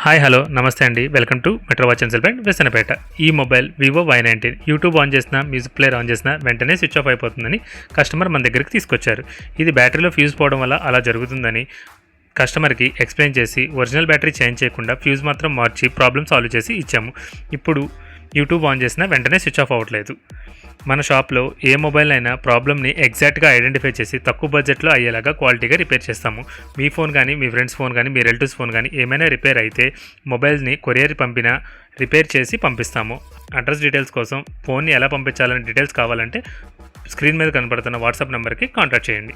Hi hello నమస్తే అండి welcome to metro watch and సెల్పెంట్ వెసనపేట. ఈ mobile Vivo Y19 YouTube on చేసిన మ్యూజిక్ ప్లేయర్ ఆన్ చేసిన వెంటనే స్విచ్ ఆఫ్ అయిపోతుందని కస్టమర్ మన దగ్గరికి తీసుకొచ్చారు. ఇది బ్యాటరీలో ఫ్యూజ్ పోవడం వల్ల అలా జరుగుతుందని కస్టమర్కి ఎక్స్ప్లెయిన్ చేసి ఒరిజినల్ బ్యాటరీ చేంజ్ చేయకుండా ఫ్యూజ్ మాత్రం మార్చి ప్రాబ్లమ్ సాల్వ్ చేసి ఇచ్చాము. ఇప్పుడు యూట్యూబ్ ఆన్ చేసినా వెంటనే స్విచ్ ఆఫ్ అవ్వట్లేదు. మన షాప్లో ఏ మొబైల్ అయినా ప్రాబ్లమ్ని ఎగ్జాక్ట్గా ఐడెంటిఫై చేసి తక్కువ బడ్జెట్లో అయ్యేలాగా క్వాలిటీగా రిపేర్ చేస్తాము. మీ ఫోన్ కానీ మీ ఫ్రెండ్స్ ఫోన్ కానీ మీ రిలేటివ్స్ ఫోన్ కానీ ఏమైనా రిపేర్ అయితే మొబైల్ని కొరియర్ పంపినా రిపేర్ చేసి పంపిస్తాము. అడ్రస్ డీటెయిల్స్ కోసం ఫోన్ని ఎలా పంపించాలని డీటెయిల్స్ కావాలంటే స్క్రీన్ మీద కనపడుతున్న వాట్సాప్ నెంబర్కి కాంటాక్ట్ చేయండి.